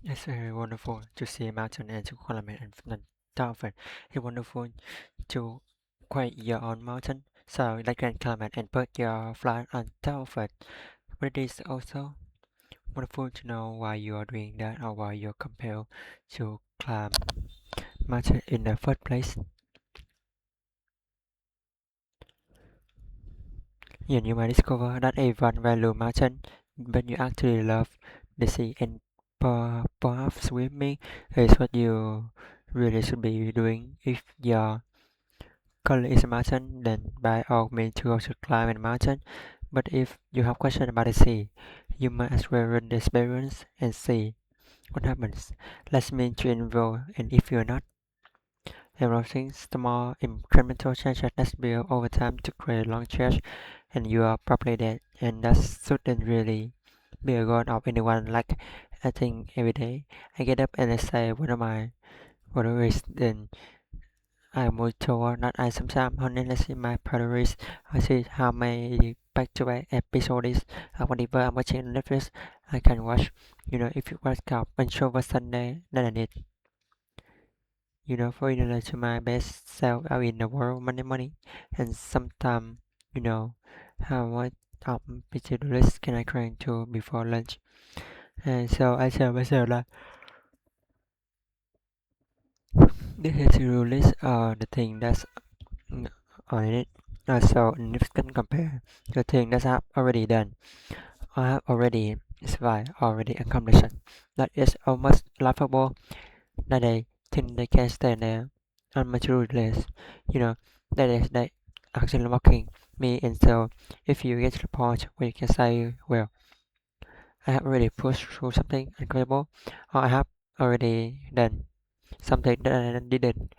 It's very wonderful to see a mountain and to climb it and from the top of it. It's wonderful to create your own mountain so that you can climb it and put your flag on top of it. But it is also wonderful to know why you are doing that or why you're compelled to climb mountain in the first place. And you might discover that everyone value mountain, but you actually love the sea and perhaps swimming is what you really should be doing. If your goal is a mountain, then by all means you should climb a mountain. But if you have questions about the sea, you might as well run the experience and see what happens. Let's mean to involve, and if you're not, everything small incremental changes that build over time to create long change, and you are probably dead. And that shouldn't really be a goal of anyone. Like I think every day I get up and I say, what am I? What is then I move toward not I sometimes honestly my priorities. I see how many back-to-back episodes whatever I'm watching on Netflix I can watch. If you watch up on show for Sunday, then I need, for inner to my best self out in the world, money. And sometimes, you know, how much to do list can I crank to before lunch? And so I tell myself that the to-do list are the thing that's on it. So if can compare the thing that I've already done, I have already survived, already accomplished. That is almost laughable that they think they can stay there on my to-do list. You know, that is they actually mocking me. And so if you get to the point where you can say, well, I have already pushed through something incredible, or I have already done something that I didn't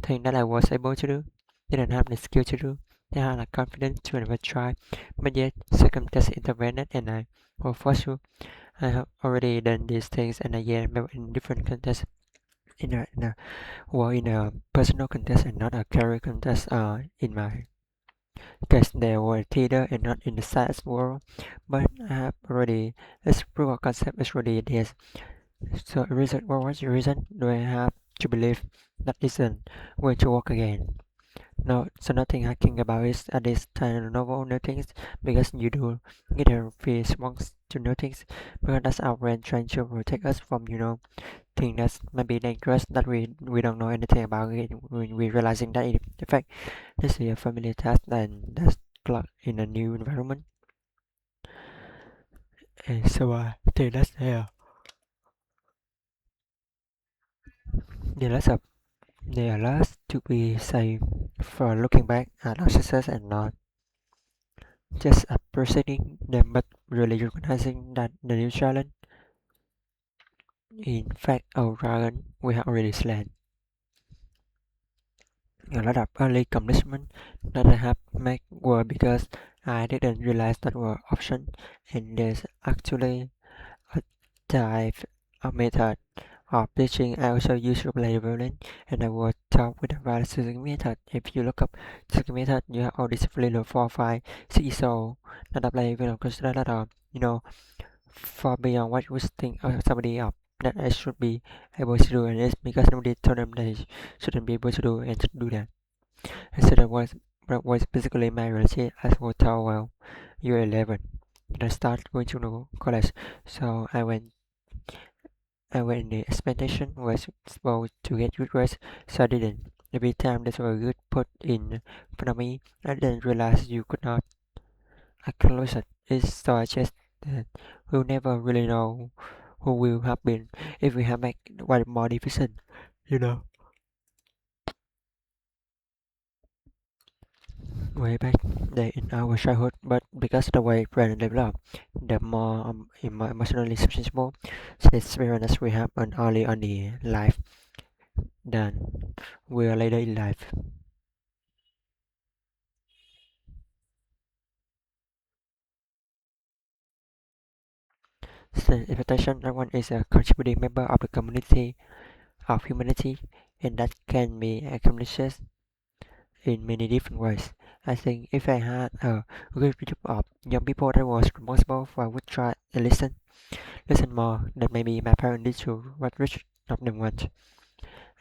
think that I was able to do, didn't have the skill to do, didn't have the confidence to ever try, but yet circumstances intervened and I was forced to. I have already done these things and I yet in different contexts in a personal contest and not a career contest in my case they were theater and not in the science world, but I have already this proof of concept is already there. So reason what's the reason do I have to believe that isn't going to work again? No, so nothing hacking about it at this time novel new things because you do get a free response to new things because that's our brain trying to protect us from thing that's maybe dangerous that we don't know anything about it. We realizing that in fact this is a familiar task and that's clock in a new environment. And so I think that's the last of the last to be safe for looking back at our success and not just appreciating them but really recognizing that the new challenge in fact our dragon we have already slain a lot of early accomplishment that I have made were because I didn't realize that were option and there's actually a type of method of teaching. I also use repetitive learning and I will talk with the right teaching method. If you look up teaching method, you have all these level 4, 5, 6 so that apply will consider that far beyond what you think of somebody else that I should be able to do and it's because nobody told them they shouldn't be able to do and to do that. And so that was basically my reality as well told well you're 11 and I start going to college so I went in the expectation was supposed to get good grades so I didn't. Every time that was good put in front of me I didn't realize you could not acknowledge it. It's so I just that we'll never really know who will have been if we have made one more decision, you know. Way back there in our childhood, but because the way brain develop, the more emotionally susceptible to the experience we have on early on the life than we are later in life. So expectation that one is a contributing member of the community of humanity, and that can be accomplished in many different ways. I think if I had a good group of young people that was responsible for I would try and listen Listen more than maybe my parents did to what rich of them want.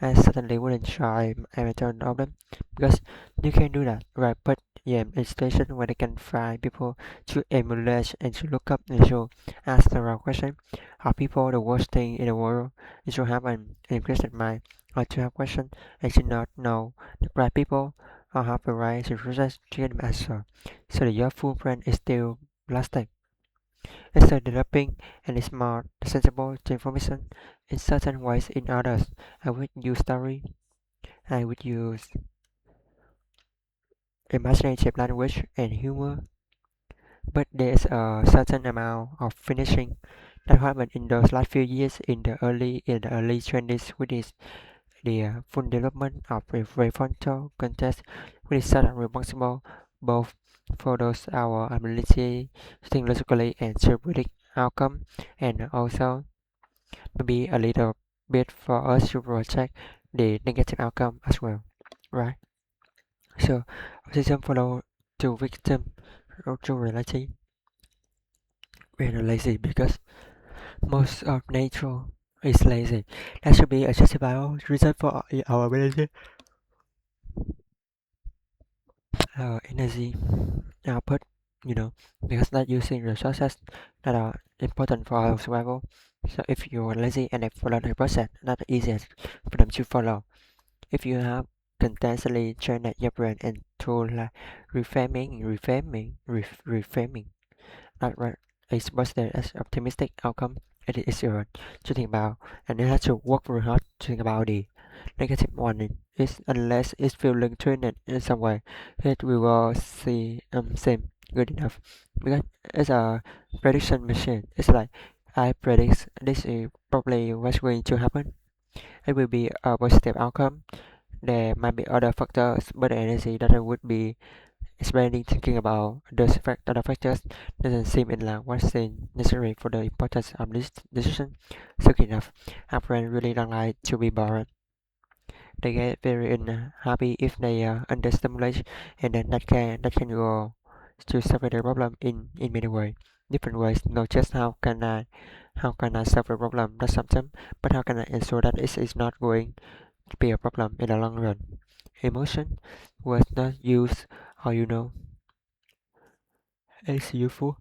I certainly wouldn't try amateur of them because you can do that, right? But yeah, in a situation where they can find people to emulate and to look up and to ask the right question. Are people the worst thing in the world? You should have an educated mind or to have questions and should not know the right people or have the right to process to get the answer. So the your full brand is still lasting. Instead developing and is more sensible to information in certain ways in others. I would use story, I would use imaginative language and humor, but there's a certain amount of finishing that happened in those last few years in the early 20s, which is the full development of a prefrontal cortex, which is sort of responsible both for those our ability to think logically and to predict outcome, and also maybe a little bit for us to protect the negative outcome as well, right? So, autism follow to victim to reality. We are lazy because most of nature is lazy. That should be a justifiable reason for our ability, our energy output, you know, because not using resources that are important for our survival. So if you are lazy and they follow the process, not easiest for them to follow. If you have continuously trained your brain into like reframing, not right, is positive as optimistic outcome, it is your to think about, and you have to work very hard to think about the negative one. Is unless it's feeling trained in some way, it we will see same good enough because it's a prediction machine. It's like I predict this is probably what's going to happen. It will be a positive outcome. There might be other factors, but the energy that I would be spending thinking about those other factors doesn't seem in line what's necessary for the importance of this decision. So enough, our friends really don't like to be bored. They get very unhappy if they understimulate, and then that can go to solve the problem in many ways, different ways. Not just how can I solve a problem that sometimes, but how can I ensure that it is not going to be a problem in the long run. Emotion was not used, or is useful.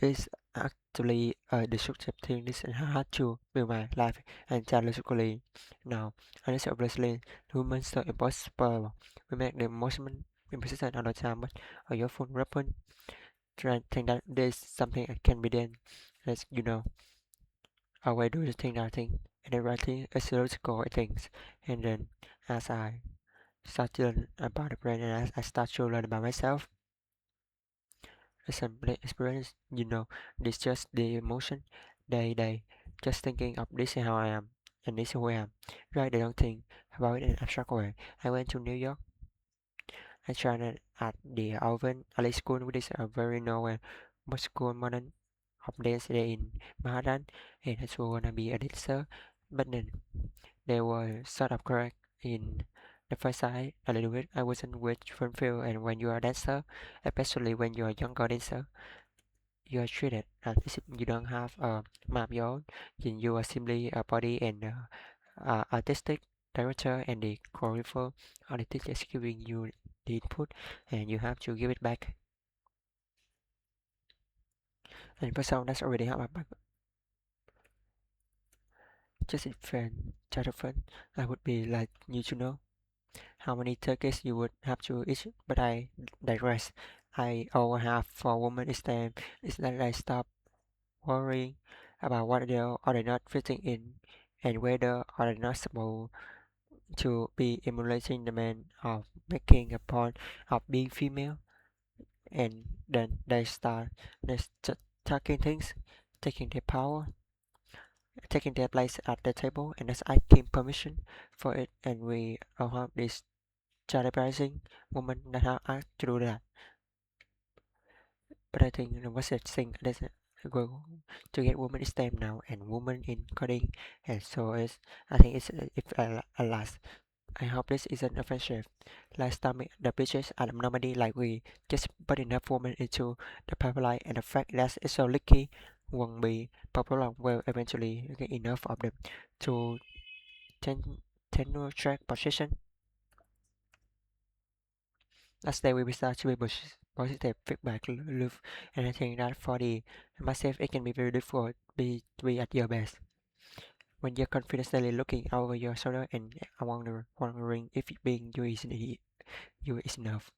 It's actually a destructive thing. This is hard to build my life and challengingly now. And it's obviously humans so impossible. We make the most imposition all the time, but are your phone weapon? Try to think that there's something that can be done. Let's a way do the thing that thing and the right thing is logical things. And then as I start to learn about the brain and as I start to learn about myself, assembly experience, this just the emotion. They just thinking of this is how I am and this is who I am. Right? They don't think about it in an abstract way. I went to New York. I tried it at the Alvin Ali School, which is a very known and most school modern of dance day in Manhattan, and I was gonna be a dancer, but then they were sort of correct in the first side a little bit. I wasn't with fulfill, and when you are a dancer, especially when you are a younger dancer, you are treated as if you don't have a map your own, then you are simply a body and artistic director and the choreographer or the teacher is giving you the input and you have to give it back. And for some that's already have a back. Just in friend, chat of friend, I would be like you to know how many turkeys you would have to eat, but I digress. I all have for women is time is that I stop worrying about what they are they not fitting in and whether are they not supposed to be emulating the man of making a point of being female, and then they start talking things, taking their power, taking their place at the table, and that's asking permission for it, and we all have this celebrating woman that have asked to do that. But I think what's the thing that's go to get women in STEM now and women in coding, and so it's I think it's if a last. I hope this isn't offensive. Last time the beaches at Normandy like we just put enough women into the pipeline and the fact that it's so leaky won't be popular will eventually get enough of them to ten, tenure track position. Last day we will start to be positive feedback loop and I think that for the massive it can be very difficult to be at your best. When you're confidently looking over your shoulder and wondering if being you is enough.